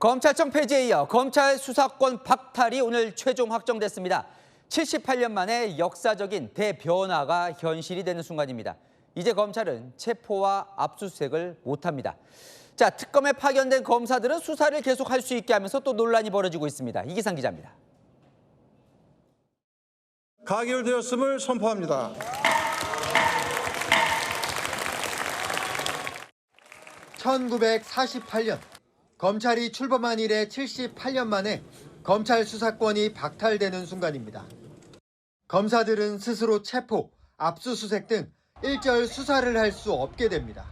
검찰청 폐지에 이어 검찰 수사권 박탈이 오늘 최종 확정됐습니다. 78년 만에 역사적인 대변화가 현실이 되는 순간입니다. 이제 검찰은 체포와 압수수색을 못합니다. 자, 특검에 파견된 검사들은 수사를 계속할 수 있게 하면서 또 논란이 벌어지고 있습니다. 이기상 기자입니다. 가결되었음을 선포합니다. (1948년) 검찰이 출범한 이래 78년 만에 검찰 수사권이 박탈되는 순간입니다. 검사들은 스스로 체포, 압수수색 등 일절 수사를 할 수 없게 됩니다.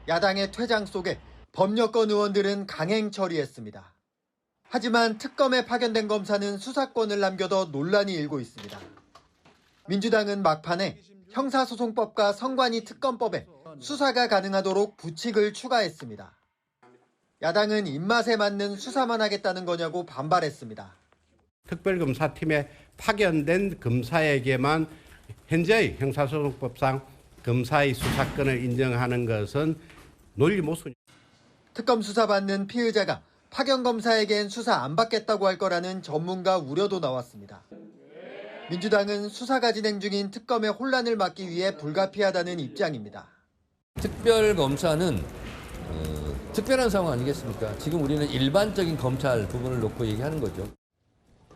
야당의 퇴장 속에 법여권 의원들은 강행 처리했습니다. 하지만 특검에 파견된 검사는 수사권을 남겨둬 논란이 일고 있습니다. 민주당은 막판에 형사소송법과 선관위 특검법에 수사가 가능하도록 부칙을 추가했습니다. 야당은 입맛에 맞는 수사만 하겠다는 거냐고 반발했습니다. 특별검사팀에 파견된 검사에게만 현재의 형사소송법상 검사의 수사권을 인정하는 것은 논리 모순. 특검 수사받는 피의자가 파견 검사에겐 수사 안 받겠다고 할 거라는 전문가 우려도 나왔습니다. 민주당은 수사가 진행 중인 특검의 혼란을 막기 위해 불가피하다는 입장입니다. 특별검사는 특별한 상황 아니겠습니까? 지금 우리는 일반적인 검찰 부분을 놓고 얘기하는 거죠.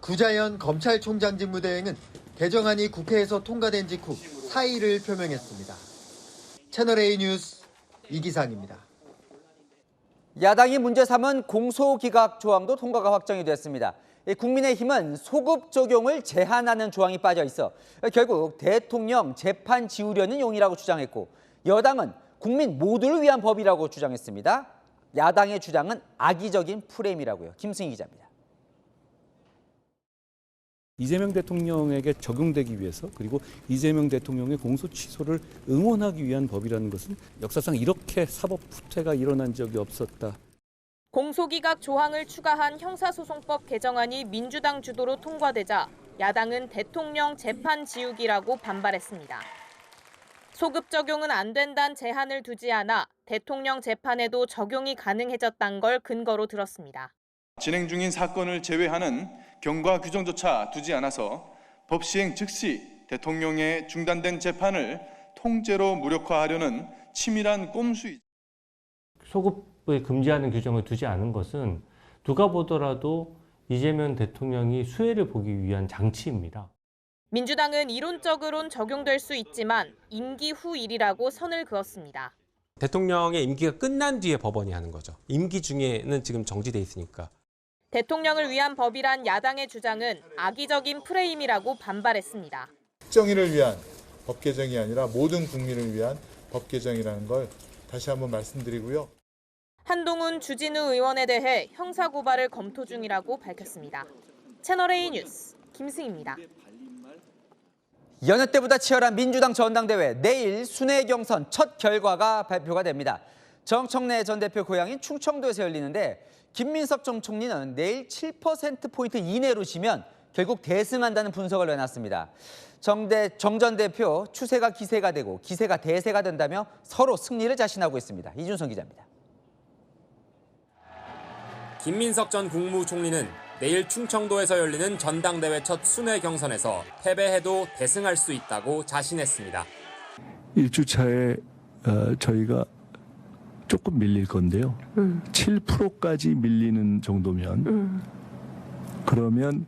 구자연 검찰총장 직무대행은 개정안이 국회에서 통과된 직후 사의를 표명했습니다. 채널A 뉴스 이기상입니다. 야당이 문제 삼은 공소기각 조항도 통과가 확정이 됐습니다. 국민의힘은 소급 적용을 제한하는 조항이 빠져 있어 결국 대통령 재판 지우려는 용이라고 주장했고, 여당은 국민 모두를 위한 법이라고 주장했습니다. 야당의 주장은 악의적인 프레임이라고요. 김승희 기자입니다. 이재명 대통령에게 적용되기 위해서, 그리고 이재명 대통령의 공소 취소를 응원하기 위한 법이라는 것은 역사상 이렇게 사법 후퇴가 일어난 적이 없었다. 공소기각 조항을 추가한 형사소송법 개정안이 민주당 주도로 통과되자 야당은 대통령 재판 지우기라고 반발했습니다. 소급 적용은 안 된다는 제한을 두지 않아 대통령 재판에도 적용이 가능해졌다는 걸 근거로 들었습니다. 진행 중인 사건을 제외하는 경과 규정조차 두지 않아서 법 시행 즉시 대통령의 중단된 재판을 통째로 무력화하려는 치밀한 꼼수이죠. 소급을 금지하는 규정을 두지 않은 것은 누가 보더라도 이재명 대통령이 수혜를 보기 위한 장치입니다. 민주당은 이론적으론 적용될 수 있지만 임기 후 일이라고 선을 그었습니다. 대통령의 임기가 끝난 뒤에 법원이 하는 거죠. 임기 중에는 지금 정지돼 있으니까. 대통령을 위한 법이란 야당의 주장은 악의적인 프레임이라고 반발했습니다. 특정인을 위한 법 개정이 아니라 모든 국민을 위한 법 개정이라는 걸 다시 한번 말씀드리고요. 한동훈 주진우 의원에 대해 형사고발을 검토 중이라고 밝혔습니다. 채널A 뉴스 김승희입니다. 여느 때보다 치열한 민주당 전당대회, 내일 순회 경선 첫 결과가 발표가 됩니다. 정청래 전 대표 고향인 충청도에서 열리는데, 김민석 전 총리는 내일 7%포인트 이내로 지면 결국 대승한다는 분석을 내놨습니다. 정 전 대표 추세가 기세가 되고 기세가 대세가 된다며 서로 승리를 자신하고 있습니다. 이준성 기자입니다. 김민석 전 국무총리는 내일 충청도에서 열리는 전당대회 첫 순회 경선에서 패배해도 대승할 수 있다고 자신했습니다. 1주차에 저희가 조금 밀릴 건데요. 7%까지 밀리는 정도면 그러면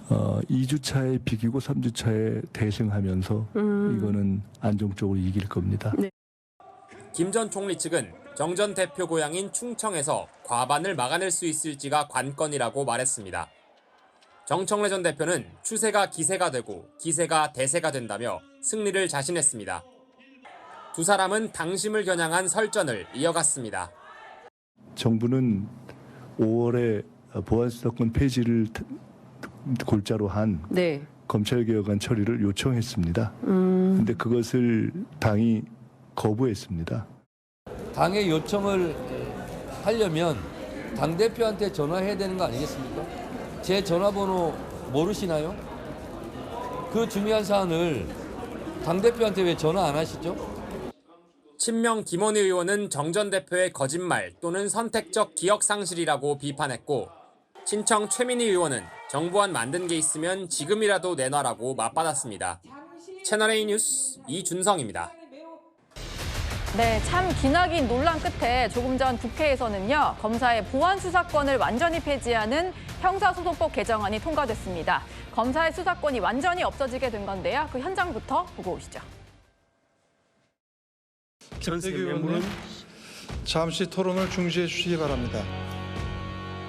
2주차에 비기고 3주차에 대승하면서 이거는 안정적으로 이길 겁니다. 네. 김 전 총리 측은 정 전 대표 고향인 충청에서 과반을 막아낼 수 있을지가 관건이라고 말했습니다. 정청래 전 대표는 추세가 기세가 되고 기세가 대세가 된다며 승리를 자신했습니다. 두 사람은 당심을 겨냥한 설전을 이어갔습니다. 정부는 5월에 보안수사권 폐지를 골자로 한 검찰개혁안 처리를 요청했습니다. 그런데 그것을 당이 거부했습니다. 당의 요청을 하려면 당대표한테 전화해야 되는 거 아니겠습니까? 제 전화번호 모르시나요? 그 중요한 사안을 당대표한테 왜 전화 안 하시죠? 친명 김원희 의원은 정 전 대표의 거짓말 또는 선택적 기억 상실이라고 비판했고 친청 최민희 의원은 정부안 만든 게 있으면 지금이라도 내놔라고 맞받았습니다. 채널A 뉴스 이준성입니다. 네, 참 기나긴 논란 끝에 조금 전 국회에서는요, 검사의 보안 수사권을 완전히 폐지하는 형사소송법 개정안이 통과됐습니다. 검사의 수사권이 완전히 없어지게 된 건데요. 그 현장부터 보고 오시죠. 김태규 의원님, 잠시 토론을 중지해 주시기 바랍니다.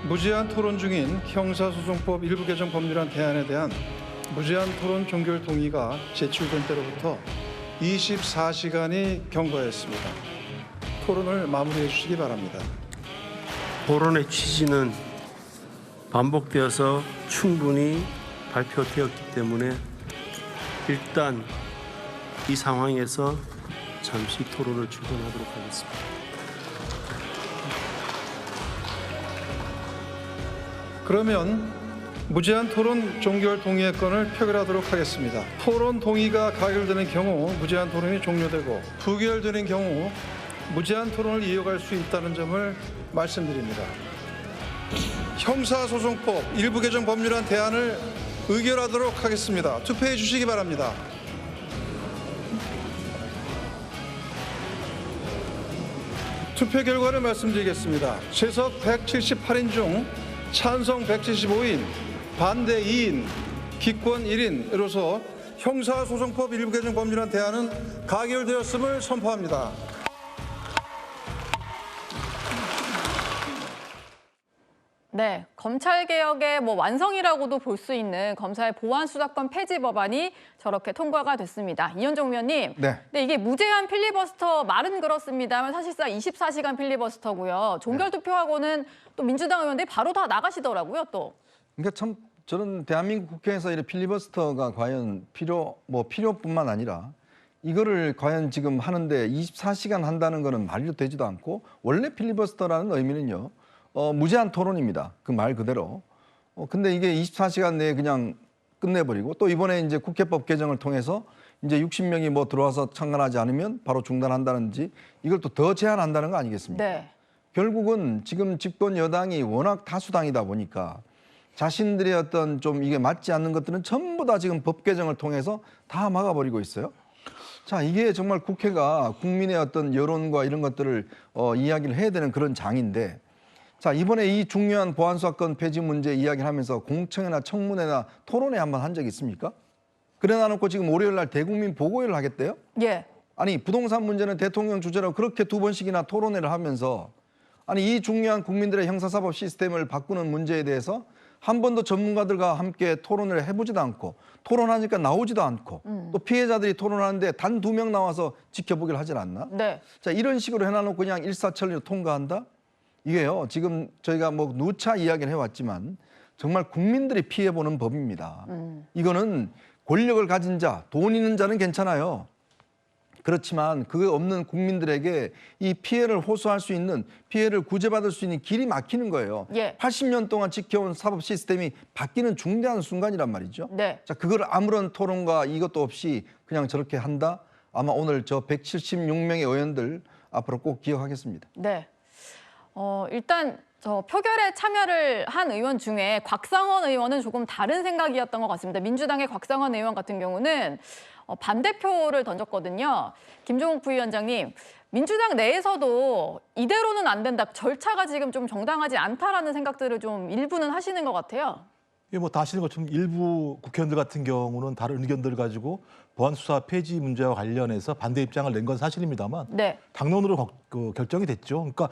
무제한 토론 중인 형사소송법 일부 개정 법률안 대안에 대한 무제한 토론 종결 동의가 제출된 때로부터 24시간이 경과했습니다. 토론을 마무리해 주시기 바랍니다. 토론의 취지는 반복되어서 충분히 발표되었기 때문에 일단 이 상황에서 잠시 토론을 중단하도록 하겠습니다. 그러면 무제한 토론 종결 동의의 건을 표결하도록 하겠습니다. 토론 동의가 가결되는 경우 무제한 토론이 종료되고 부결되는 경우 무제한 토론을 이어갈 수 있다는 점을 말씀드립니다. 형사소송법 일부 개정 법률안 대안을 의결하도록 하겠습니다. 투표해 주시기 바랍니다. 투표 결과를 말씀드리겠습니다. 최석 178인 중 찬성 175인, 반대 2인, 기권 1인으로서 형사소송법 일부 개정 법률안 대안은 가결되었음을 선포합니다. 네, 검찰개혁의 완성이라고도 볼 수 있는 검사의 보안 수사권 폐지 법안이 저렇게 통과가 됐습니다. 이현종 의원님, 네, 이게 무제한 필리버스터 말은 그렇습니다만 사실상 24시간 필리버스터고요. 종결투표하고는 또 민주당 의원들이 바로 다 나가시더라고요, 또. 그러니까 참 저는 대한민국 국회에서 이런 필리버스터가 과연 필요뿐만 아니라 이거를 과연 지금 하는데 24시간 한다는 거는 말도 되지도 않고, 원래 필리버스터라는 의미는요, 무제한 토론입니다. 그 말 그대로. 근데 이게 24시간 내에 그냥 끝내버리고, 또 이번에 이제 국회법 개정을 통해서 이제 60명이 들어와서 참관하지 않으면 바로 중단한다든지 이걸 또 더 제한한다는 거 아니겠습니까? 네. 결국은 지금 집권 여당이 워낙 다수당이다 보니까 자신들의 어떤 좀 이게 맞지 않는 것들은 전부 다 지금 법 개정을 통해서 다 막아버리고 있어요. 자, 이게 정말 국회가 국민의 어떤 여론과 이런 것들을 이야기를 해야 되는 그런 장인데, 자, 이번에 이 중요한 보안수사권 폐지 문제 이야기를 하면서 공청회나 청문회나 토론회 한번 한 적 있습니까? 그래 놔놓고 지금 월요일 날 대국민 보고회를 하겠대요? 예. 아니, 부동산 문제는 대통령 주재로 그렇게 2번씩이나 토론회를 하면서, 아니, 이 중요한 국민들의 형사사법 시스템을 바꾸는 문제에 대해서 한 번도 전문가들과 함께 토론을 해보지도 않고, 토론하니까 나오지도 않고, 또 피해자들이 토론하는데 단 2명 나와서 지켜보기를 하질 않나? 네. 자, 이런 식으로 해놔놓고 그냥 일사천리로 통과한다? 이게요, 지금 저희가 누차 이야기를 해왔지만 정말 국민들이 피해보는 법입니다. 이거는 권력을 가진 자, 돈 있는 자는 괜찮아요. 그렇지만 그게 없는 국민들에게 이 피해를 호소할 수 있는, 피해를 구제받을 수 있는 길이 막히는 거예요. 예. 80년 동안 지켜온 사법 시스템이 바뀌는 중대한 순간이란 말이죠. 네. 자, 그걸 아무런 토론과 이것도 없이 그냥 저렇게 한다? 아마 오늘 저 176명의 의원들 앞으로 꼭 기억하겠습니다. 네. 일단 저 표결에 참여를 한 의원 중에 곽상원 의원은 조금 다른 생각이었던 것 같습니다. 민주당의 곽상원 의원 같은 경우는 반대표를 던졌거든요. 김종욱 부위원장님, 민주당 내에서도 이대로는 안 된다, 절차가 지금 좀 정당하지 않다라는 생각들을 좀 일부는 하시는 것 같아요. 예, 다 아시는 것처럼 일부 국회의원들 같은 경우는 다른 의견들을 가지고 보안수사 폐지 문제와 관련해서 반대 입장을 낸 건 사실입니다만, 네. 당론으로 결정이 됐죠. 그러니까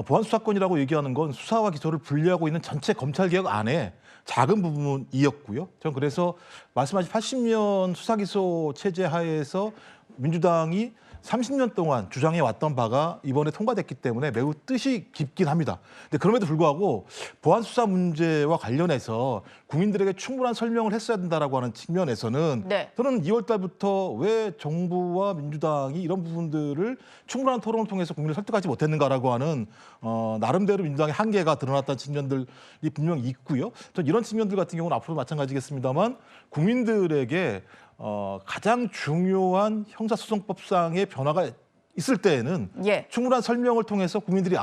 보안수사권이라고 얘기하는 건 수사와 기소를 분리하고 있는 전체 검찰개혁 안에 작은 부분이었고요. 전 그래서 말씀하신 80년 수사기소 체제 하에서 민주당이 30년 동안 주장해 왔던 바가 이번에 통과됐기 때문에 매우 뜻이 깊긴 합니다. 근데 그럼에도 불구하고 보안 수사 문제와 관련해서 국민들에게 충분한 설명을 했어야 된다라고 하는 측면에서는, 네. 저는 2월 달부터 왜 정부와 민주당이 이런 부분들을 충분한 토론을 통해서 국민을 설득하지 못했는가라고 하는 나름대로 민주당의 한계가 드러났다는 측면들이 분명히 있고요. 전 이런 측면들 같은 경우는 앞으로 마찬가지겠습니다만 국민들에게 가장 중요한 형사소송법상의 변화가 있을 때에는 충분한 설명을 통해서 국민들이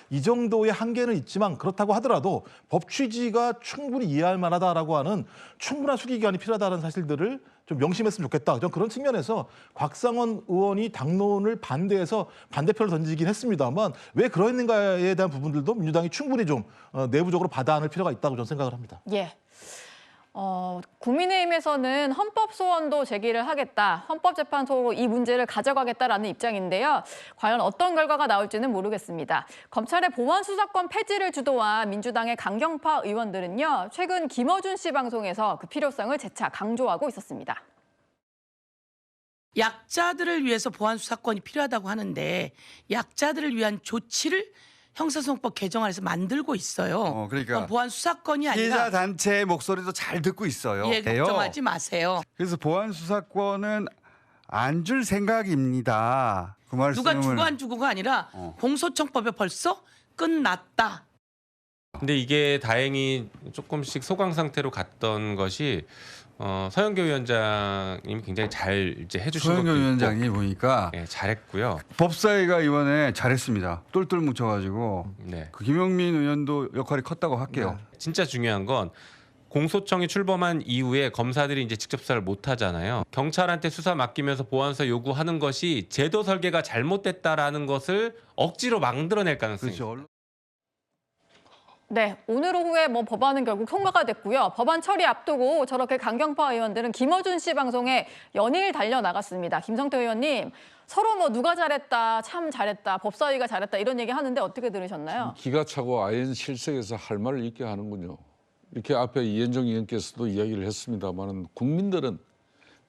이 정도의 한계는 있지만 그렇다고 하더라도 법 취지가 충분히 이해할 만하다라고 하는 충분한 수기 기간이 필요하다는 사실들을 좀 명심했으면 좋겠다. 전 그런 측면에서 곽상원 의원이 당론을 반대해서 반대표를 던지긴 했습니다만 왜 그러했는가에 대한 부분들도 민주당이 충분히 좀 내부적으로 받아 안을 필요가 있다고 저는 생각을 합니다. 예. 국민의힘에서는 헌법 소원도 제기를 하겠다. 헌법재판소로 이 문제를 가져가겠다라는 입장인데요. 과연 어떤 결과가 나올지는 모르겠습니다. 검찰의 보안 수사권 폐지를 주도한 민주당의 강경파 의원들은요. 최근 김어준 씨 방송에서 그 필요성을 재차 강조하고 있었습니다. 약자들을 위해서 보안 수사권이 필요하다고 하는데 약자들을 위한 조치를 형사소송법 개정안에서 만들고 있어요. 그러니까 보안 수사권이 아니라 피해자 단체의 목소리도 잘 듣고 있어요. 예, 걱정하지 마세요. 그래서 보안 수사권은 안 줄 생각입니다. 그 말씀을 누가 주고 안 주고가 아니라 공소청법에 벌써 끝났다. 근데 이게 다행히 조금씩 소강 상태로 갔던 것이 서영교 위원장님이 굉장히 잘 이제 해주신 것도 있고 서영교 위원장이 보니까 잘했고요. 법사위가 이번에 잘했습니다. 똘똘 뭉쳐가지고 그 김영민 의원도 역할이 컸다고 할게요. 진짜 중요한 건 공소청이 출범한 이후에 검사들이 이제 직접 수사를 못 하잖아요. 경찰한테 수사 맡기면서 보안수사 요구하는 것이 제도 설계가 잘못됐다라는 것을 억지로 만들어낼 가능성이 있습니다. 네, 오늘 오후에 법안은 결국 통과가 됐고요. 법안 처리 앞두고 저렇게 강경파 의원들은 김어준 씨 방송에 연일 달려나갔습니다. 김성태 의원님, 서로 누가 잘했다, 참 잘했다, 법사위가 잘했다 이런 얘기 하는데 어떻게 들으셨나요? 기가 차고 아연 실색에서 할 말을 잊게 하는군요. 이렇게 앞에 이현정 의원께서도 이야기를 했습니다만 국민들은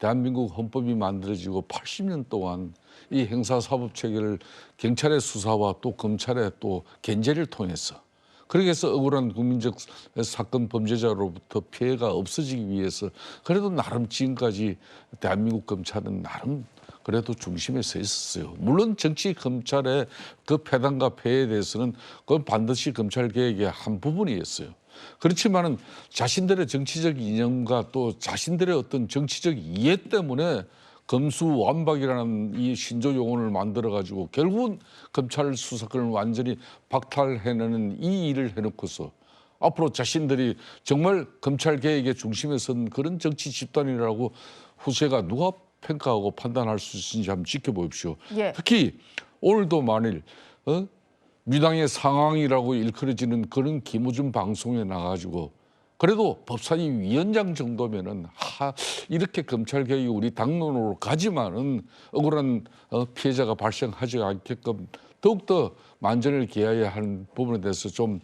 대한민국 헌법이 만들어지고 80년 동안 이 형사사법체계를 경찰의 수사와 또 검찰의 또 견제를 통해서 그렇게 해서 억울한 국민적 사건 범죄자로부터 피해가 없어지기 위해서 그래도 나름 지금까지 대한민국 검찰은 나름 그래도 중심에 서 있었어요. 물론 정치 검찰의 그 폐단과 폐해에 대해서는 그건 반드시 검찰 개혁의 한 부분이었어요. 그렇지만은 자신들의 정치적 이념과 또 자신들의 어떤 정치적 이해 때문에 검수완박이라는 이 신조 용어를 만들어가지고 결국은 검찰 수사권을 완전히 박탈해내는 이 일을 해놓고서 앞으로 자신들이 정말 검찰 개혁의 중심에 선 그런 정치 집단이라고 후세가 누가 평가하고 판단할 수 있는지 한번 지켜보십시오. 특히 오늘도 만일 민주당의 상황이라고 일컬어지는 그런 김어준 방송에 나가지고 그래도 법사위 위원장 정도면은 이렇게 검찰 개혁이 우리 당론으로 가지만은 억울한 피해자가 발생하지 않게끔 더욱더 만전을 기해야 하는 부분에 대해서 좀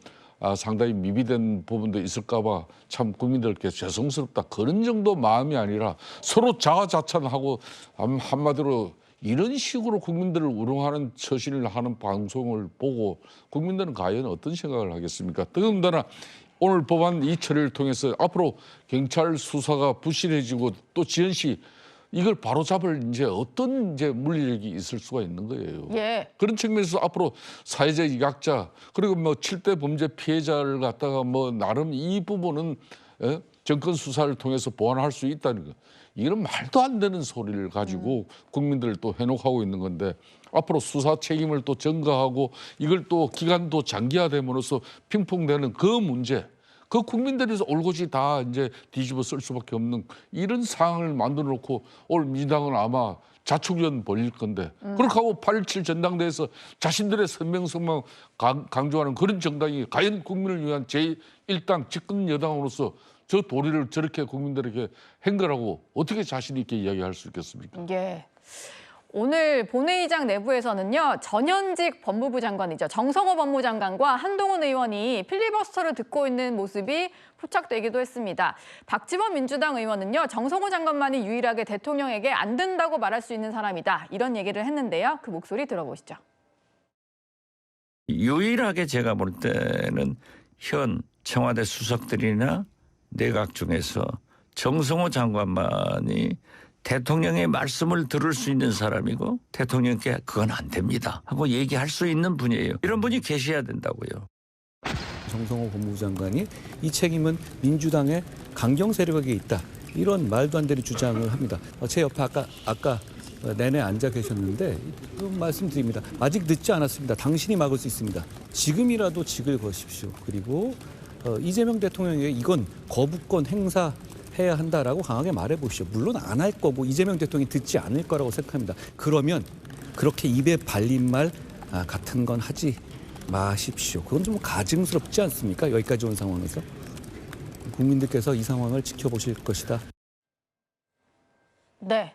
상당히 미비된 부분도 있을까봐 참 국민들께 죄송스럽다 그런 정도 마음이 아니라 서로 자아자찬하고 한마디로 이런 식으로 국민들을 우롱하는 처신을 하는 방송을 보고 국민들은 과연 어떤 생각을 하겠습니까? 더군다나 오늘 법안 이 처리를 통해서 앞으로 경찰 수사가 부실해지고 또 지연 씨 이걸 바로잡을 이제 어떤 이제 물리력이 있을 수가 있는 거예요. 그런 측면에서 앞으로 사회적 약자 그리고 7대 범죄 피해자를 갖다가 나름 이 부분은 정권 수사를 통해서 보완할 수 있다는 거. 이런 말도 안 되는 소리를 가지고 국민들을 또 해놓고 있는 건데 앞으로 수사 책임을 또 전가하고 이걸 또 기간도 장기화됨으로써 핑퐁되는 그 문제 그 국민들이 올곧이 다 이제 뒤집어 쓸 수밖에 없는 이런 상황을 만들어 놓고 오늘 민주당은 아마 자축전 벌릴 건데 그렇게 하고 8.17 전당대회에서 자신들의 선명성만 강조하는 그런 정당이 과연 국민을 위한 제1당 집권 여당으로서 저 도리를 저렇게 국민들에게 행거라고 어떻게 자신 있게 이야기할 수 있겠습니까? 오늘 본회의장 내부에서는요. 전현직 법무부 장관이죠. 정성호 법무장관과 한동훈 의원이 필리버스터를 듣고 있는 모습이 포착되기도 했습니다. 박지원 민주당 의원은요. 정성호 장관만이 유일하게 대통령에게 안 된다고 말할 수 있는 사람이다. 이런 얘기를 했는데요. 그 목소리 들어보시죠. 유일하게 제가 볼 때는 현 청와대 수석들이나 내각 중에서 정성호 장관만이 대통령의 말씀을 들을 수 있는 사람이고 대통령께 그건 안 됩니다 하고 얘기할 수 있는 분이에요. 이런 분이 계셔야 된다고요. 정성호 법무부 장관이 이 책임은 민주당의 강경 세력에게 있다. 이런 말도 안 되는 주장을 합니다. 제 옆에 아까 내내 앉아 계셨는데 말씀드립니다. 아직 늦지 않았습니다. 당신이 막을 수 있습니다. 지금이라도 직을 거십시오. 그리고 이재명 대통령에게 이건 거부권 행사해야 한다라고 강하게 말해보시오. 물론 안 할 거고 이재명 대통령이 듣지 않을 거라고 생각합니다. 그러면 그렇게 입에 발린 말 같은 건 하지 마십시오. 그건 좀 가증스럽지 않습니까? 여기까지 온 상황에서. 국민들께서 이 상황을 지켜보실 것이다. 네.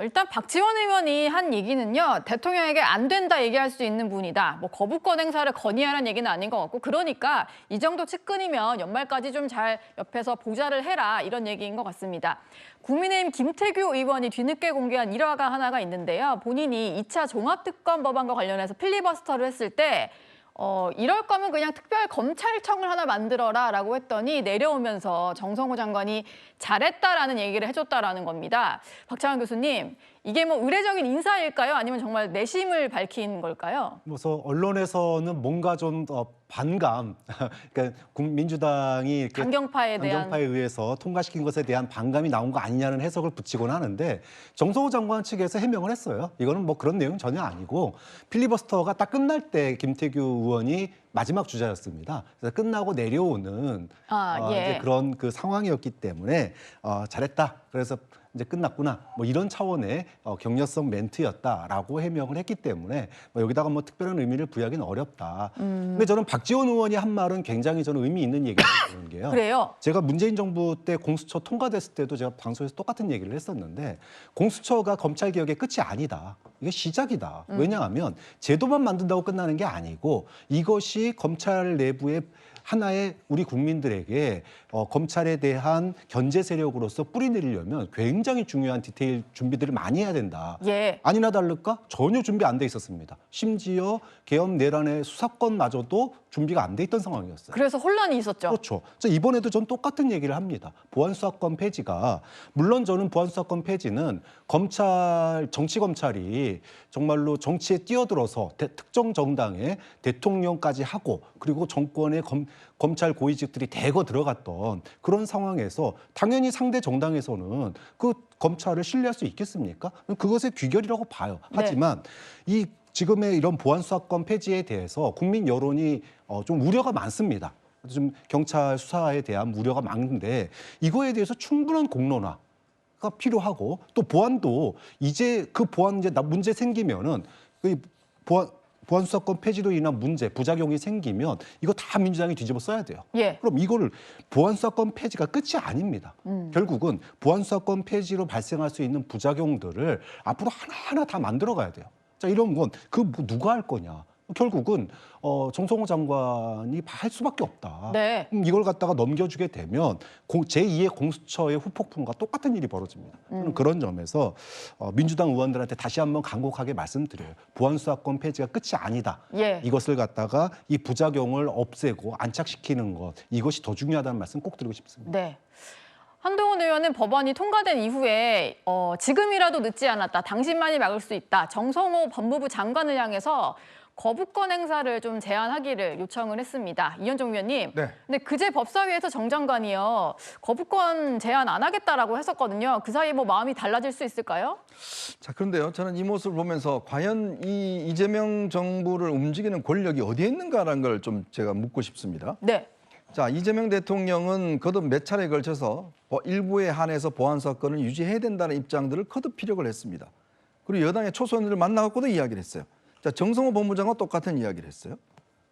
일단 박지원 의원이 한 얘기는요. 대통령에게 안 된다 얘기할 수 있는 분이다. 뭐 거부권 행사를 건의하라는 얘기는 아닌 것 같고 그러니까 이 정도 측근이면 연말까지 좀 잘 옆에서 보좌를 해라 이런 얘기인 것 같습니다. 국민의힘 김태규 의원이 뒤늦게 공개한 일화가 하나가 있는데요. 본인이 2차 종합특검 법안과 관련해서 필리버스터를 했을 때 이럴 거면 그냥 특별검찰청을 하나 만들어라라고 했더니 내려오면서 정성호 장관이 잘했다라는 얘기를 해줬다라는 겁니다. 박찬원 교수님, 이게 뭐 의례적인 인사일까요? 아니면 정말 내심을 밝힌 걸까요? 그래서 언론에서는 뭔가 좀 반감, 그러니까 민주당이 강경파에 의해서 통과시킨 것에 대한 반감이 나온 거 아니냐는 해석을 붙이곤 하는데 정성호 장관 측에서 해명을 했어요. 이거는 뭐 그런 내용 전혀 아니고 필리버스터가 딱 끝날 때 김태규 의원이 마지막 주자였습니다. 그래서 끝나고 내려오는 이제 그런 그 상황이었기 때문에 잘했다. 그래서 이제 끝났구나. 뭐 이런 차원의 격려성 멘트였다라고 해명을 했기 때문에 뭐 여기다가 뭐 특별한 의미를 부여하기는 어렵다. 근데 저는 박지원 의원이 한 말은 굉장히 저는 의미 있는 얘기라는 게요. 그래요? 제가 문재인 정부 때 공수처 통과됐을 때도 제가 방송에서 똑같은 얘기를 했었는데 공수처가 검찰 개혁의 끝이 아니다. 이게 시작이다. 왜냐하면 제도만 만든다고 끝나는 게 아니고 이것이 검찰 내부의 하나의 우리 국민들에게 검찰에 대한 견제 세력으로서 뿌리내리려면 굉장히 중요한 디테일 준비들을 많이 해야 된다. 아니나 다를까? 전혀 준비 안 돼 있었습니다. 심지어 계엄 내란의 수사권마저도 준비가 안 돼 있던 상황이었어요. 그래서 혼란이 있었죠. 그렇죠. 그래서 이번에도 전 똑같은 얘기를 합니다. 보안수사권 폐지가 물론 저는 보안수사권 폐지는 정치검찰이 정말로 정치에 뛰어들어서 특정 정당의 대통령까지 하고 그리고 정권의 검찰 고위직들이 대거 들어갔던 그런 상황에서 당연히 상대 정당에서는 그 검찰을 신뢰할 수 있겠습니까? 그것의 귀결이라고 봐요. 하지만 이 지금의 이런 보안수사권 폐지에 대해서 국민 여론이 좀 우려가 많습니다. 좀 경찰 수사에 대한 우려가 많은데 이거에 대해서 충분한 공론화가 필요하고 또 보안도 이제 그 보안 문제 생기면은 그 보안수사권 폐지로 인한 문제, 부작용이 생기면 이거 다 민주당이 뒤집어 써야 돼요. 그럼 이거를 보안수사권 폐지가 끝이 아닙니다. 결국은 보안수사권 폐지로 발생할 수 있는 부작용들을 앞으로 하나하나 다 만들어 가야 돼요. 자, 이런 건 누가 할 거냐. 결국은 정성호 장관이 할 수밖에 없다. 이걸 갖다가 넘겨주게 되면 제2의 공수처의 후폭풍과 똑같은 일이 벌어집니다. 그런 점에서 민주당 의원들한테 다시 한번 간곡하게 말씀드려요. 보안수사권 폐지가 끝이 아니다. 이것을 갖다가 이 부작용을 없애고 안착시키는 것 이것이 더 중요하다는 말씀 꼭 드리고 싶습니다. 한동훈 의원은 법안이 통과된 이후에 지금이라도 늦지 않았다. 당신만이 막을 수 있다. 정성호 법무부 장관을 향해서 거부권 행사를 좀 제한하기를 요청을 했습니다. 이현정 위원님. 근데 그제 법사위에서 정 장관이요. 거부권 제한 안 하겠다라고 했었거든요. 그 사이에 뭐 마음이 달라질 수 있을까요? 자, 그런데요. 저는 이 모습을 보면서 과연 이 이재명 정부를 움직이는 권력이 어디에 있는가라는 걸 좀 제가 묻고 싶습니다. 자, 이재명 대통령은 거듭 몇 차례에 걸쳐서 일부에 한해서 보안사건을 유지해야 된다는 입장들을 거듭 피력을 했습니다. 그리고 여당의 초선들을 만나갖고도 이야기를 했어요. 자, 정성호 법무장관 똑같은 이야기를 했어요.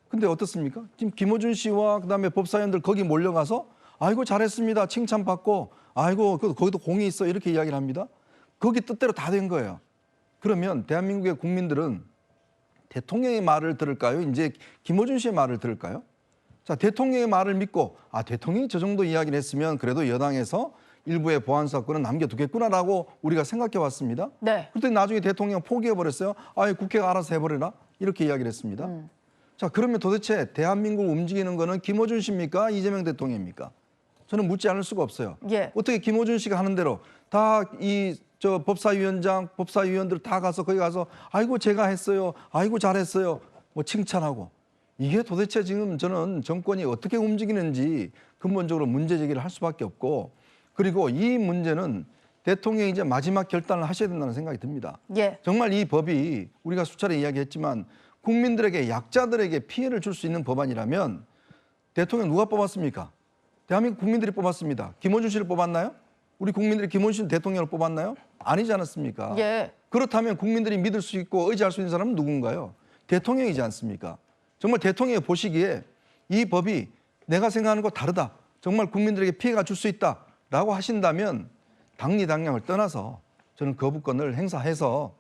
근데 어떻습니까? 지금 김어준 씨와 그다음에 법사위원들 거기 몰려가서 아이고 잘했습니다. 칭찬받고 아이고 거기도 공이 있어 이렇게 이야기를 합니다. 거기 뜻대로 다 된 거예요. 그러면 대한민국의 국민들은 대통령의 말을 들을까요? 이제 김어준 씨의 말을 들을까요? 자, 대통령의 말을 믿고 대통령이 저 정도 이야기를 했으면 그래도 여당에서 일부의 보안사건은 남겨두겠구나라고 우리가 생각해 왔습니다. 그런데 나중에 대통령 포기해버렸어요. 국회가 알아서 해버려라. 이렇게 이야기를 했습니다. 자, 그러면 도대체 대한민국을 움직이는 거는 김어준 씨입니까? 이재명 대통령입니까? 저는 묻지 않을 수가 없어요. 어떻게 김어준 씨가 하는 대로 다 법사위원장, 법사위원들 다 가서 거기 가서 아이고 제가 했어요. 아이고 잘했어요. 뭐 칭찬하고. 이게 도대체 지금 저는 정권이 어떻게 움직이는지 근본적으로 문제 제기를 할 수밖에 없고 그리고 이 문제는 대통령이 이제 마지막 결단을 하셔야 된다는 생각이 듭니다. 예. 정말 이 법이 우리가 수차례 이야기했지만 국민들에게 약자들에게 피해를 줄 수 있는 법안이라면 대통령 누가 뽑았습니까? 대한민국 국민들이 뽑았습니다. 김어준 씨를 뽑았나요? 우리 국민들이 김어준 씨를 대통령을 뽑았나요? 아니지 않았습니까? 예. 그렇다면 국민들이 믿을 수 있고 의지할 수 있는 사람은 누군가요? 대통령이지 않습니까? 정말 대통령이 보시기에 이 법이 내가 생각하는 거 다르다. 정말 국민들에게 피해가 줄 수 있다라고 하신다면 당리당략을 떠나서 저는 거부권을 행사해서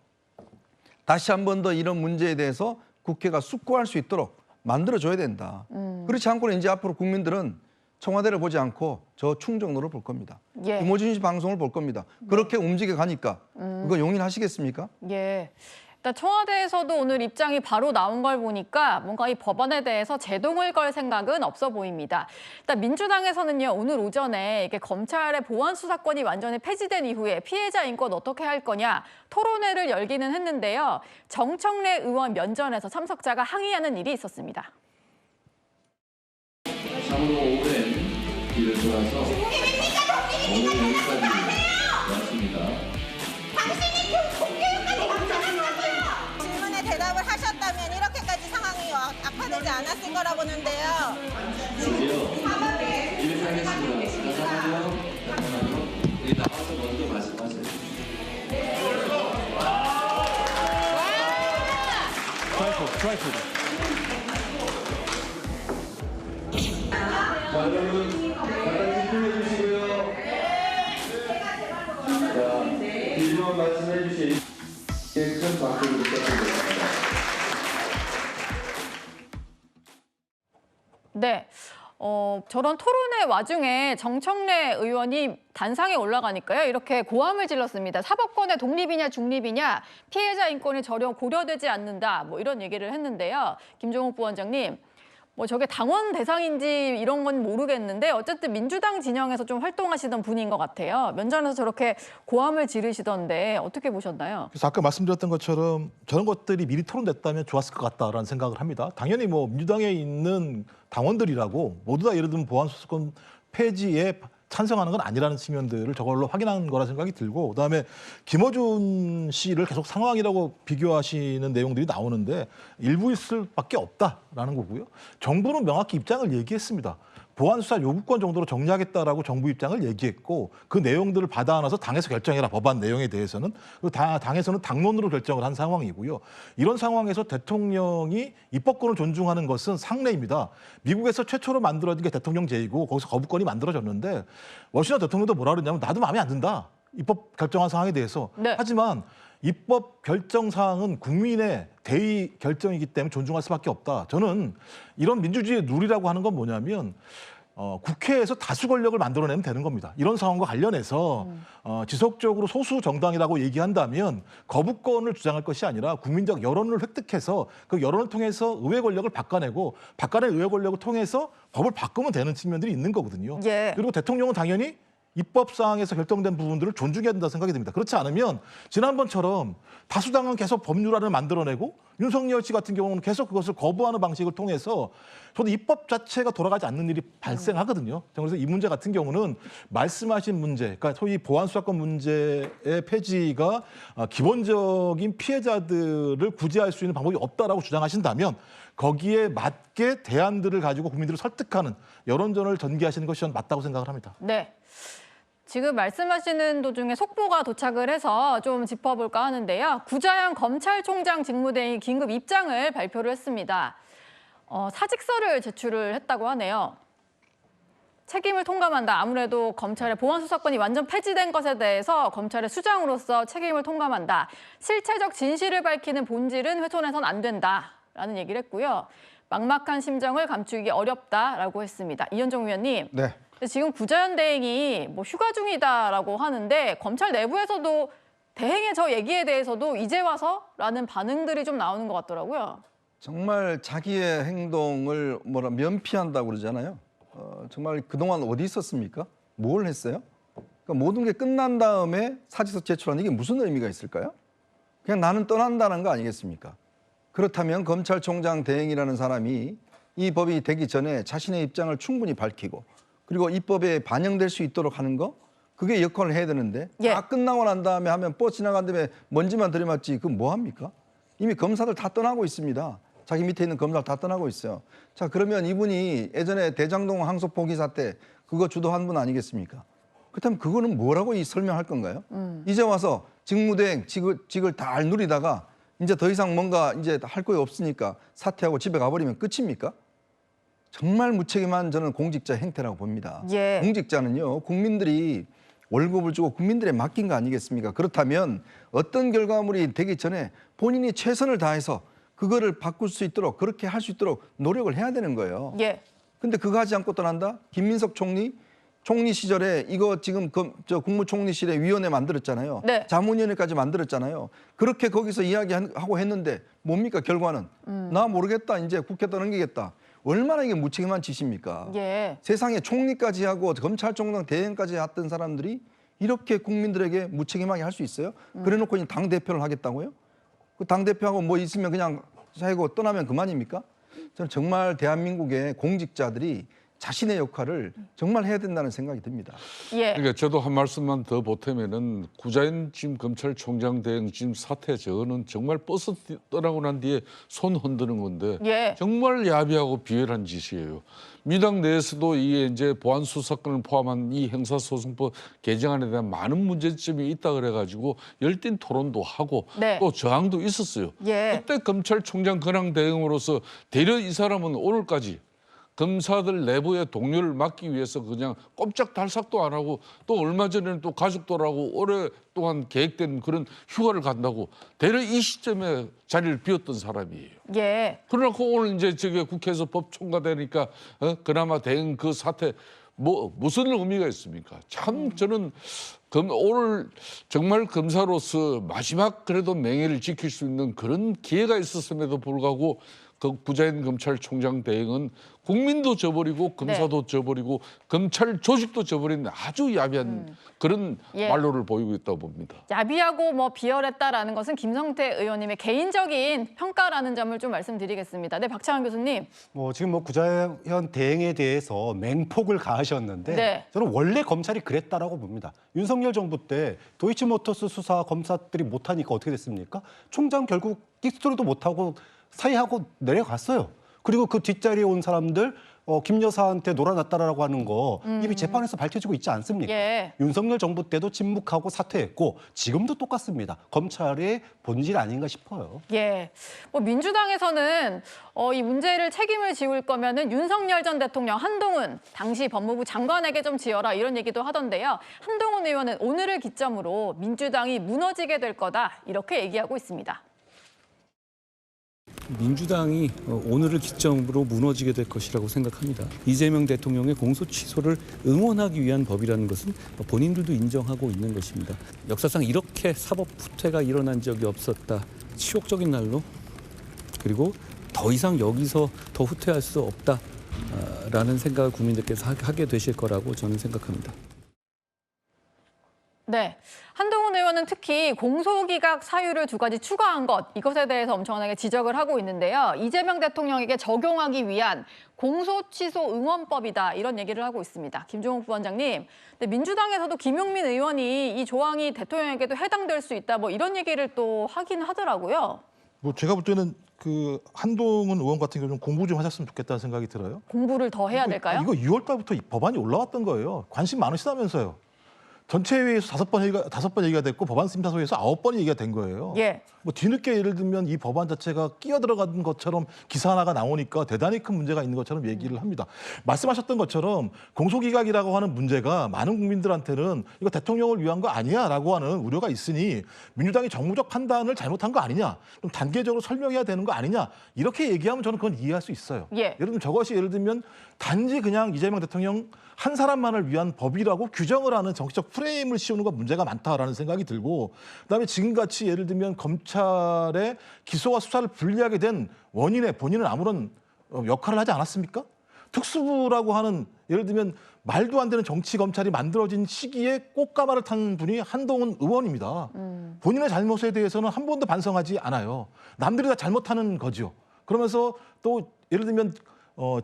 다시 한 번 더 이런 문제에 대해서 국회가 숙고할 수 있도록 만들어줘야 된다. 그렇지 않고는 이제 앞으로 국민들은 청와대를 보지 않고 저 충정로를 볼 겁니다. 예. 김어준 씨 방송을 볼 겁니다. 그렇게 움직여 가니까 그거 용인하시겠습니까? 예. 일단 청와대에서도 오늘 입장이 바로 나온 걸 보니까 뭔가 이 법안에 대해서 제동을 걸 생각은 없어 보입니다. 일단 민주당에서는요, 오늘 오전에 이게 검찰의 보안 수사권이 완전히 폐지된 이후에 피해자 인권 어떻게 할 거냐 토론회를 열기는 했는데요. 정청래 의원 면전에서 참석자가 항의하는 일이 있었습니다. 참으로 오랜 길을 돌아서 오늘 여기까지 왔습니다. 당신이 공교육까지 감사한다고요. 질문에 대답을 하셨다면 이렇게까지 상황이 악화되지 않았을 거라 보는데요. 이렇게 하겠습니다. 잠깐만요. 여기 나와서 먼저 말씀하세요. 트라이포드. 자, 여러분, 잠깐 집중해 주시고요. 자, 질문 말씀해 주신 큰 박수를 부탁드립니다. 네. 저런 토론회 와중에 정청래 의원이 단상에 올라가니까요. 이렇게 고함을 질렀습니다. 사법권의 독립이냐 중립이냐 피해자 인권이 전혀 고려되지 않는다. 뭐 이런 얘기를 했는데요. 김종욱 부원장님. 뭐 저게 당원 대상인지 이런 건 모르겠는데 어쨌든 민주당 진영에서 좀 활동하시던 분인 것 같아요. 면전에서 저렇게 고함을 지르시던데 어떻게 보셨나요? 그래서 아까 말씀드렸던 것처럼 저런 것들이 미리 토론됐다면 좋았을 것 같다라는 생각을 합니다. 당연히 뭐 민주당에 있는 당원들이라고 모두 다 예를 들면 보안수사권 폐지에 찬성하는 건 아니라는 측면들을 저걸로 확인한 거라 생각이 들고, 그다음에 김어준 씨를 계속 상황이라고 비교하시는 내용들이 나오는데 일부일 수밖에 없다라는 거고요. 정부는 명확히 입장을 얘기했습니다. 보안수사 요구권 정도로 정리하겠다라고 정부 입장을 얘기했고 그 내용들을 받아 안아서 당에서 결정해라, 법안 내용에 대해서는. 그리고 당에서는 당론으로 결정을 한 상황이고요. 이런 상황에서 대통령이 입법권을 존중하는 것은 상례입니다. 미국에서 최초로 만들어진 게 대통령제이고 거기서 거부권이 만들어졌는데 워싱턴 대통령도 뭐라 그러냐면 나도 마음에 안 든다. 입법 결정한 상황에 대해서. 네. 하지만 입법 결정 사항은 국민의 대의 결정이기 때문에 존중할 수밖에 없다. 저는 이런 민주주의의 룰이라고 하는 건 뭐냐면 국회에서 다수 권력을 만들어내면 되는 겁니다. 이런 상황과 관련해서 지속적으로 소수 정당이라고 얘기한다면 거부권을 주장할 것이 아니라 국민적 여론을 획득해서 그 여론을 통해서 의회 권력을 바꿔내고 바꿔낸 의회 권력을 통해서 법을 바꾸면 되는 측면들이 있는 거거든요. 예. 그리고 대통령은 당연히 입법사항에서 결정된 부분들을 존중해야 된다고 생각이 듭니다. 그렇지 않으면 지난번처럼 다수당은 계속 법률안을 만들어내고 윤석열 씨 같은 경우는 계속 그것을 거부하는 방식을 통해서 저도 입법 자체가 돌아가지 않는 일이 발생하거든요. 그래서 이 문제 같은 경우는 말씀하신 문제, 그러니까 소위 보안수사권 문제의 폐지가 기본적인 피해자들을 구제할 수 있는 방법이 없다라고 주장하신다면 거기에 맞게 대안들을 가지고 국민들을 설득하는 여론전을 전개하시는 것이 저는 맞다고 생각을 합니다. 네. 지금 말씀하시는 도중에 속보가 도착을 해서 좀 짚어볼까 하는데요. 구자영 검찰총장 직무대행이 긴급 입장을 발표를 했습니다. 사직서를 제출을 했다고 하네요. 책임을 통감한다. 아무래도 검찰의 보안수사권이 완전 폐지된 것에 대해서 검찰의 수장으로서 책임을 통감한다. 실체적 진실을 밝히는 본질은 훼손해서는 안 된다라는 얘기를 했고요. 막막한 심정을 감추기 어렵다라고 했습니다. 이현정 위원님. 네. 지금 구자현 대행이 뭐 휴가 중이다라고 하는데 검찰 내부에서도 대행의 저 얘기에 대해서도 이제 와서라는 반응들이 좀 나오는 것 같더라고요. 정말 자기의 행동을 면피한다고 그러잖아요. 정말 그동안 어디 있었습니까? 뭘 했어요? 그러니까 모든 게 끝난 다음에 사직서 제출하는 게 무슨 의미가 있을까요? 그냥 나는 떠난다는 거 아니겠습니까? 그렇다면 검찰총장 대행이라는 사람이 이 법이 되기 전에 자신의 입장을 충분히 밝히고 그리고 입법에 반영될 수 있도록 하는 거, 그게 역할을 해야 되는데 다 끝나고 난 다음에 하면 버스 지나간 다음에 먼지만 들이맞지 그건 뭐 합니까? 이미 검사들 다 떠나고 있습니다. 자기 밑에 있는 검사들 다 떠나고 있어요. 자, 그러면 이분이 예전에 대장동 항소 포기 사태 그거 주도한 분 아니겠습니까? 그렇다면 그거는 뭐라고 설명할 건가요? 이제 와서 직무대행 직을 다 누리다가 이제 더 이상 뭔가 이제 할 거 없으니까 사퇴하고 집에 가버리면 끝입니까? 정말 무책임한 저는 공직자 행태라고 봅니다. 공직자는요, 국민들이 월급을 주고 국민들에 맡긴 거 아니겠습니까? 그렇다면 어떤 결과물이 되기 전에 본인이 최선을 다해서 그거를 바꿀 수 있도록 그렇게 할 수 있도록 노력을 해야 되는 거예요. 근데 그거 하지 않고 떠난다? 김민석 총리 시절에 이거 지금 저 국무총리실에 위원회 만들었잖아요. 자문위원회까지 만들었잖아요. 그렇게 거기서 이야기하고 했는데 뭡니까 결과는? 나 모르겠다. 이제 국회 떠넘기겠다. 얼마나 이게 무책임한 짓입니까? 세상에 총리까지 하고 검찰총장 대행까지 했던 사람들이 이렇게 국민들에게 무책임하게 할 수 있어요? 그래놓고 이제 당대표를 하겠다고요? 그 당대표하고 뭐 있으면 그냥 하고 떠나면 그만입니까? 저는 정말 대한민국의 공직자들이 자신의 역할을 정말 해야 된다는 생각이 듭니다. 그러니까 저도 한 말씀만 더 보태면은 구자인 지금 검찰총장 대행 지금 사태 저거는 정말 버스 떠나고 난 뒤에 손 흔드는 건데 정말 야비하고 비열한 짓이에요. 민주당 내에서도 이게 이제 보안 수사권을 포함한 이 형사소송법 개정안에 대한 많은 문제점이 있다 그래가지고 열띤 토론도 하고 또 저항도 있었어요. 그때 검찰총장 권한 대행으로서 대려 이 사람은 오늘까지 검사들 내부의 동료를 막기 위해서 그냥 꼼짝달싹도 안 하고 또 얼마 전에는 또 가족들하고 오랫동안 계획된 그런 휴가를 간다고 대려 이 시점에 자리를 비웠던 사람이에요. 그러고 오늘 이제 저게 국회에서 법 통과되니까 그나마 대응 그 사태 뭐 무슨 의미가 있습니까? 참 저는 오늘 정말 검사로서 마지막 그래도 명예를 지킬 수 있는 그런 기회가 있었음에도 불구하고 그 구자인 검찰총장 대행은 국민도 저버리고 검사도 저버리고 검찰 조직도 저버린 아주 야비한 그런 말로를 보이고 있다고 봅니다. 야비하고 뭐 비열했다라는 것은 김성태 의원님의 개인적인 평가라는 점을 좀 말씀드리겠습니다. 네, 박찬환 교수님. 지금 구자현 대행에 대해서 맹폭을 가하셨는데 저는 원래 검찰이 그랬다라고 봅니다. 윤석열 정부 때 도이치모터스 수사 검사들이 못하니까 어떻게 됐습니까? 총장 결국 끽소리도 못하고 사의하고 내려갔어요. 그리고 그 뒷자리에 온 사람들 김 여사한테 놀아났다라고 하는 거 이미 재판에서 밝혀지고 있지 않습니까? 윤석열 정부 때도 침묵하고 사퇴했고 지금도 똑같습니다. 검찰의 본질 아닌가 싶어요. 뭐 민주당에서는 이 문제를 책임을 지울 거면은 윤석열 전 대통령, 한동훈 당시 법무부 장관에게 좀 지어라 이런 얘기도 하던데요. 한동훈 의원은 오늘을 기점으로 민주당이 무너지게 될 거다 이렇게 얘기하고 있습니다. 민주당이 오늘을 기점으로 무너지게 될 것이라고 생각합니다. 이재명 대통령의 공소 취소를 응원하기 위한 법이라는 것은 본인들도 인정하고 있는 것입니다. 역사상 이렇게 사법 후퇴가 일어난 적이 없었다. 치욕적인 날로 그리고 더 이상 여기서 더 후퇴할 수 없다라는 생각을 국민들께서 하게 되실 거라고 저는 생각합니다. 한동훈 의원은 특히 공소기각 사유를 2가지 추가한 것, 이것에 대해서 엄청나게 지적을 하고 있는데요. 이재명 대통령에게 적용하기 위한 공소취소 응원법이다 이런 얘기를 하고 있습니다. 김종욱 부원장님, 근데 민주당에서도 김용민 의원이 이 조항이 대통령에게도 해당될 수 있다 뭐 이런 얘기를 또 하긴 하더라고요. 제가 볼 때는 그 한동훈 의원 같은 경우는 공부 좀 하셨으면 좋겠다는 생각이 들어요. 공부를 더 해야 될까요? 이거 6월 달부터 법안이 올라왔던 거예요. 관심 많으시다면서요. 전체 회의에서 5번 얘기가 됐고 법안 심사소에서 9번 얘기가 된 거예요. 뭐 뒤늦게 예를 들면 이 법안 자체가 끼어 들어간 것처럼 기사 하나가 나오니까 대단히 큰 문제가 있는 것처럼 얘기를 합니다. 말씀하셨던 것처럼 공소기각이라고 하는 문제가 많은 국민들한테는 이거 대통령을 위한 거 아니야라고 하는 우려가 있으니 민주당이 정무적 판단을 잘못한 거 아니냐, 좀 단계적으로 설명해야 되는 거 아니냐 이렇게 얘기하면 저는 그건 이해할 수 있어요. 예를 들면 저것이 예를 들면 단지 그냥 이재명 대통령 한 사람만을 위한 법이라고 규정을 하는 정치적 프레임을 씌우는 건 문제가 많다라는 생각이 들고, 그다음에 지금같이 예를 들면 검찰의 기소와 수사를 분리하게 된 원인에 본인은 아무런 역할을 하지 않았습니까? 특수부라고 하는 예를 들면 말도 안 되는 정치 검찰이 만들어진 시기에 꽃가마를 탄 분이 한동훈 의원입니다. 본인의 잘못에 대해서는 한 번도 반성하지 않아요. 남들이 다 잘못하는 거죠. 그러면서 또 예를 들면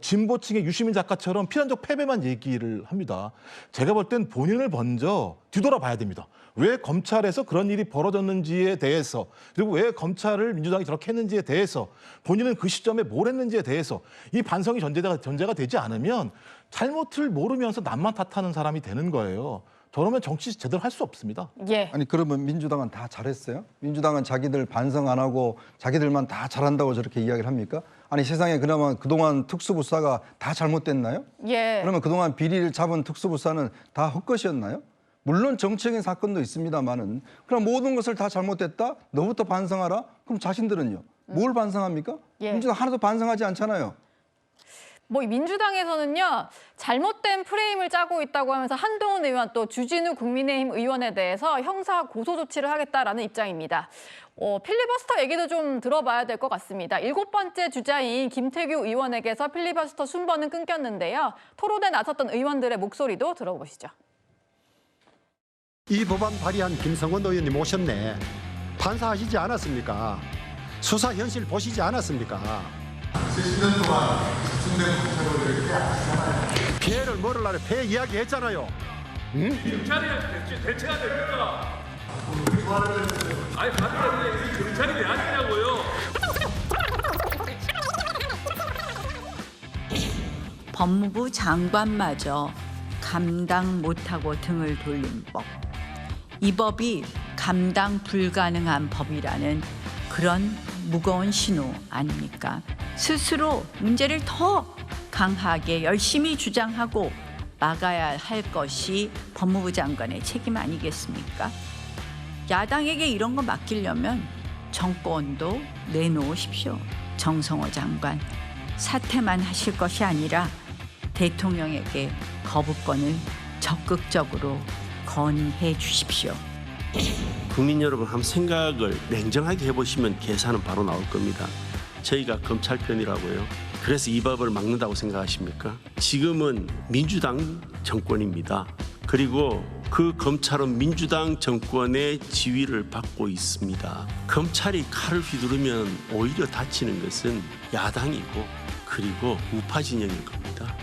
진보층의 유시민 작가처럼 필연적 패배만 얘기를 합니다. 제가 볼 땐 본인을 먼저 뒤돌아봐야 됩니다. 왜 검찰에서 그런 일이 벌어졌는지에 대해서, 그리고 왜 검찰을 민주당이 저렇게 했는지에 대해서, 본인은 그 시점에 뭘 했는지에 대해서 이 반성이 전제가 되지 않으면 잘못을 모르면서 남만 탓하는 사람이 되는 거예요. 저러면 정치 제대로 할 수 없습니다. 예. 아니 그러면 민주당은 다 잘했어요? 민주당은 자기들 반성 안 하고 자기들만 다 잘한다고 저렇게 이야기를 합니까? 아니 세상에 그나마 그동안 특수부사가 다 잘못됐나요? 예. 그러면 그동안 비리를 잡은 특수부사는 다 헛것이었나요? 물론 정치적인 사건도 있습니다만은 그럼 모든 것을 다 잘못됐다? 너부터 반성하라? 그럼 자신들은요? 뭘 반성합니까? 예. 민주당 하나도 반성하지 않잖아요. 뭐 민주당에서는요, 잘못된 프레임을 짜고 있다고 하면서 한동훈 의원 또 주진우 국민의힘 의원에 대해서 형사 고소 조치를 하겠다라는 입장입니다. 필리버스터 얘기도 좀 들어봐야 될 것 같습니다. 7번째 주자인 김태규 의원에게서 필리버스터 순번은 끊겼는데요. 토론에 나섰던 의원들의 목소리도 들어보시죠. 이 법안 발의한 김성원 의원님 오셨네. 판사하시지 않았습니까? 수사 현실 보시지 않았습니까? 70년 동안 집중된 검찰로 이렇게 아시잖아요. 피해를 모르려고 폐해 이야기 했잖아요. 응? 경찰이 대체가 됩니까? 아니 가능한데 경찰이 왜 아니냐고요? 법무부 장관마저 감당 못하고 등을 돌린 법. 이 법이 감당 불가능한 법이라는 그런 무거운 신호 아닙니까? 스스로 문제를 더 강하게 열심히 주장하고 막아야 할 것이 법무부 장관의 책임 아니겠습니까? 야당에게 이런 거 맡기려면 정권도 내놓으십시오. 정성호 장관, 사퇴만 하실 것이 아니라 대통령에게 거부권을 적극적으로 건의해 주십시오. 국민 여러분 한번 생각을 냉정하게 해보시면 계산은 바로 나올 겁니다. 저희가 검찰 편이라고요. 그래서 이 법을 막는다고 생각하십니까? 지금은 민주당 정권입니다. 그리고 그 검찰은 민주당 정권의 지휘를 받고 있습니다. 검찰이 칼을 휘두르면 오히려 다치는 것은 야당이고 그리고 우파 진영일 겁니다.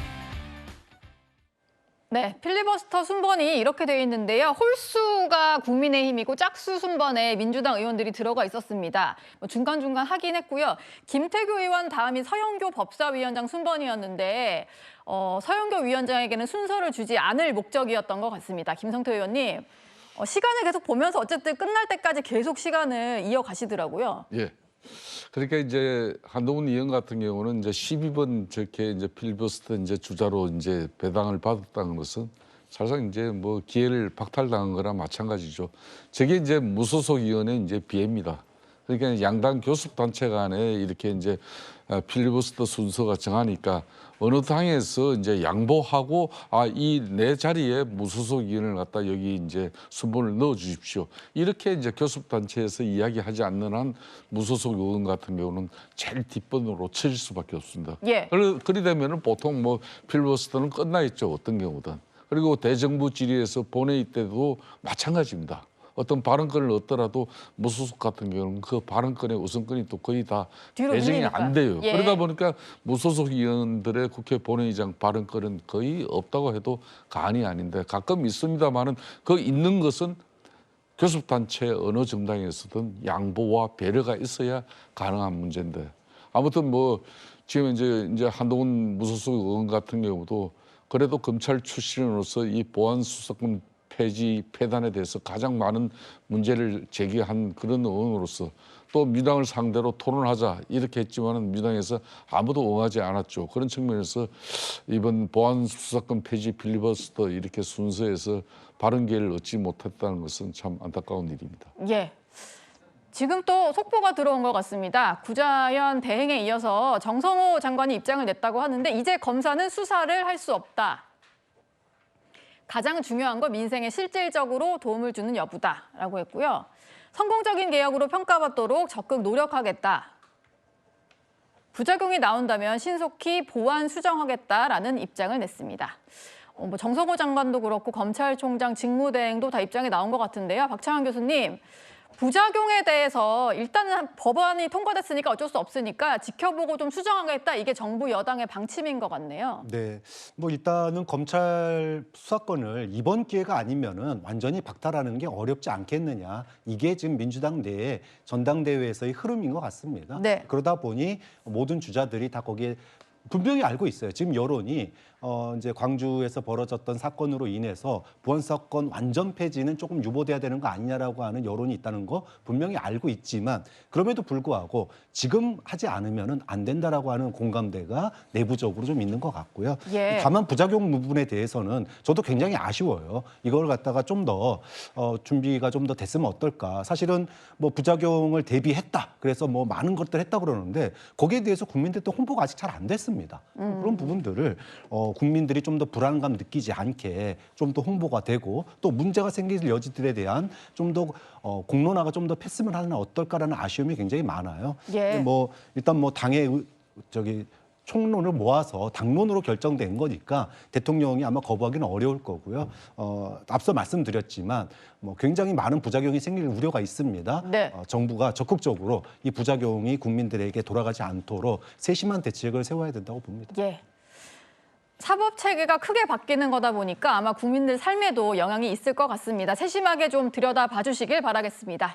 네, 필리버스터 순번이 이렇게 되어 있는데요. 홀수가 국민의힘이고 짝수 순번에 민주당 의원들이 들어가 있었습니다. 중간중간 확인했고요. 김태규 의원 다음이 서영교 법사위원장 순번이었는데 서영교 위원장에게는 순서를 주지 않을 목적이었던 것 같습니다. 김성태 의원님, 시간을 계속 보면서 어쨌든 끝날 때까지 계속 시간을 이어가시더라고요. 예. 그러니까 이제 한동훈 의원 같은 경우는 이제 12번 저렇게 이제 필리버스터 이제 주자로 이제 배당을 받았다는 것은 사실상 이제 뭐 기회를 박탈당한 거랑 마찬가지죠. 저게 이제 무소속 의원의 이제 비애입니다. 그러니까 양당 교섭 단체 간에 이렇게 이제 필리버스터 순서가 정하니까 어느 당에서 이제 양보하고 이 내 자리에 무소속 의원을 갖다 여기 이제 순번을 넣어 주십시오. 이렇게 이제 교섭 단체에서 이야기하지 않는 한 무소속 의원 같은 경우는 제일 뒷번호로 쳐질 수밖에 없습니다. 예. 그리 되면은 보통 뭐 필리버스터는 끝나 있죠. 어떤 경우든. 그리고 대정부 질의에서 본회의 때도 마찬가지입니다. 어떤 발언권을 얻더라도 무소속 같은 경우는 그 발언권의 우선권이 또 거의 다 배정이 안 돼요. 예. 그러다 보니까 무소속 의원들의 국회 본회의장 발언권은 거의 없다고 해도 과언이 아닌데 가끔 있습니다만은 그 있는 것은 교섭단체 어느 정당에서든 양보와 배려가 있어야 가능한 문제인데 아무튼 뭐 지금 이제 한동훈 무소속 의원 같은 경우도 그래도 검찰 출신으로서 이 보안 수사권 폐지, 폐단에 대해서 가장 많은 문제를 제기한 그런 의원으로서 또 민주당을 상대로 토론하자 이렇게 했지만은 민주당에서 아무도 응하지 않았죠. 그런 측면에서 이번 보안 수사권 폐지 필리버스터 이렇게 순서에서 바른 기회를 얻지 못했다는 것은 참 안타까운 일입니다. 예. 지금 또 속보가 들어온 것 같습니다. 구자연 대행에 이어서 정성호 장관이 입장을 냈다고 하는데 이제 검사는 수사를 할 수 없다. 가장 중요한 건 민생에 실질적으로 도움을 주는 여부다라고 했고요. 성공적인 개혁으로 평가받도록 적극 노력하겠다. 부작용이 나온다면 신속히 보완 수정하겠다라는 입장을 냈습니다. 뭐 정성호 장관도 그렇고 검찰총장 직무대행도 다 입장이 나온 것 같은데요. 박창환 교수님, 부작용에 대해서 일단은 법안이 통과됐으니까 어쩔 수 없으니까 지켜보고 좀 수정하겠다. 이게 정부 여당의 방침인 것 같네요. 네, 뭐 일단은 검찰 수사권을 이번 기회가 아니면은 완전히 박탈하는 게 어렵지 않겠느냐. 이게 지금 민주당 내에 전당대회에서의 흐름인 것 같습니다. 네. 그러다 보니 모든 주자들이 다 거기에 분명히 알고 있어요. 지금 여론이 이제 광주에서 벌어졌던 사건으로 인해서 보안사건 완전 폐지는 조금 유보돼야 되는 거 아니냐라고 하는 여론이 있다는 거 분명히 알고 있지만 그럼에도 불구하고 지금 하지 않으면은 안 된다라고 하는 공감대가 내부적으로 좀 있는 것 같고요. 예. 다만 부작용 부분에 대해서는 저도 굉장히 아쉬워요. 이걸 갖다가 좀 더 준비가 좀 더 됐으면 어떨까. 사실은 뭐 부작용을 대비했다. 그래서 뭐 많은 것들 했다 그러는데 거기에 대해서 국민들 또 홍보가 아직 잘 안 됐습니다. 그런 부분들을 국민들이 좀 더 불안감 느끼지 않게 좀 더 홍보가 되고 또 문제가 생길 여지들에 대한 좀 더 공론화가 좀 더 폈으면 하는 어떨까라는 아쉬움이 굉장히 많아요. 예. 뭐 일단 뭐 당의 총론을 모아서 당론으로 결정된 거니까 대통령이 아마 거부하기는 어려울 거고요. 앞서 말씀드렸지만 뭐 굉장히 많은 부작용이 생길 우려가 있습니다. 네. 정부가 적극적으로 이 부작용이 국민들에게 돌아가지 않도록 세심한 대책을 세워야 된다고 봅니다. 예. 사법 체계가 크게 바뀌는 거다 보니까 아마 국민들 삶에도 영향이 있을 것 같습니다. 세심하게 좀 들여다봐 주시길 바라겠습니다.